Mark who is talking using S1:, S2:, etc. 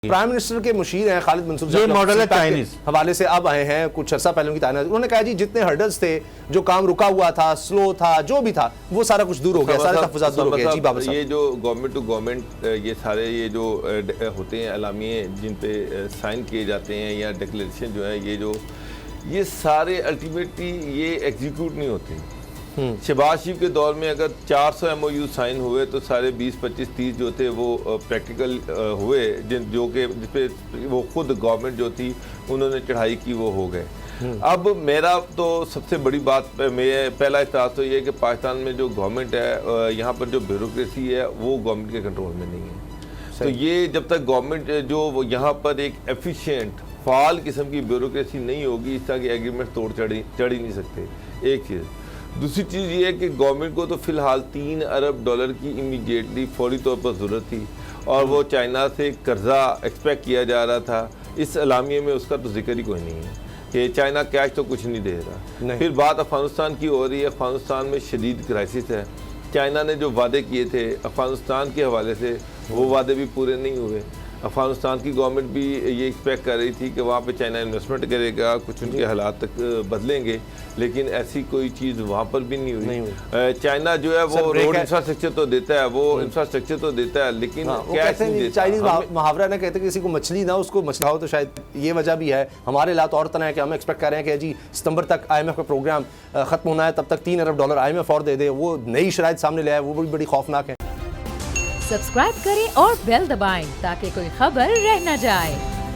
S1: Prime minister के मुशीर हैं खालिद मंसूर,
S2: ये मॉडल है चाइनीज
S1: हवाले से अब आए हैं कुछ अर्सा पहले उनकी तायनात। उन्होंने कहा जी जितने हर्डल्स थे, जो काम रुका हुआ था, स्लो था, जो भी था, वो सारा कुछ दूर हो गया, सारे तहफ़्फ़ुज़ात दूर हो गए। जी बाबर साहब,
S3: ये जो गवर्नमेंट टू गवर्नमेंट ये सारे ये जो होते हैं अलामिये जिन पे साइन किए जाते हैं या डिक्लेरेशन जो है ये सारे अल्टीमेटली ये एग्जीक्यूट नहीं होते। शहबाज शरीफ के दौर में अगर 400 MOU साइन हुए तो सारे 20, 25, 30 जो थे वो प्रैक्टिकल हुए, जो कि जिस पे वो खुद गवर्नमेंट जो थी उन्होंने चढ़ाई की, वो हो गए। अब मेरा तो सबसे बड़ी बात पहला एहसास तो ये है कि पाकिस्तान में जो गवर्नमेंट है, यहाँ पर जो ब्यूरोक्रेसी है वो गवर्नमेंट के कंट्रोल में नहीं है। तो ये जब तक गवर्नमेंट जो यहाँ पर एक एफिशिएंट फाल किस्म की ब्यूरोक्रेसी नहीं होगी, इस तरह के एग्रीमेंट तोड़ चढ़ ही नहीं सकते। एक चीज़। दूसरी चीज़ ये है कि गवर्नमेंट को तो फ़िलहाल $3 अरब की इमीडिएटली फौरी तौर पर ज़रूरत थी, और वो चाइना से कर्जा एक्सपेक्ट किया जा रहा था। इस अलामिये में उसका तो जिक्र ही कोई नहीं है कि चाइना कैश तो कुछ नहीं दे रहा। फिर बात अफ़गानिस्तान की हो रही है। अफ़गानिस्तान में शदीद क्राइसिस है। चाइना ने जो वादे किए थे अफ़गानिस्तान के हवाले से, वो वादे भी पूरे नहीं हुए। अफ़गानिस्तान की गवर्नमेंट भी ये एक्सपेक्ट कर रही थी कि वहाँ पे चाइना इन्वेस्टमेंट करेगा, कुछ उनके हालात तक बदलेंगे, लेकिन ऐसी कोई चीज़ वहाँ पर भी नहीं हुई। चाइना जो है वो रोड इंफ्रास्ट्रक्चर तो देता है, वो इंफ्रास्ट्रक्चर तो देता है, लेकिन कैश नहीं देता।
S1: चाइनीज मुहावरा ना कहते किसी को मछली ना उसको मछला हो, तो शायद ये वजह भी है। हमारे हालात और तरह है कि हम एक्सपेक्ट कर रहे हैं कि जी सितंबर तक IMF का प्रोग्राम ख़त्म होना है, तब तक $3 अरब IMF और दे दे। वो नई शराइत सामने ले आए, वो बड़ी खौफनाक है।
S4: सब्सक्राइब करें और बेल दबाएं ताकि कोई खबर रह न जाए।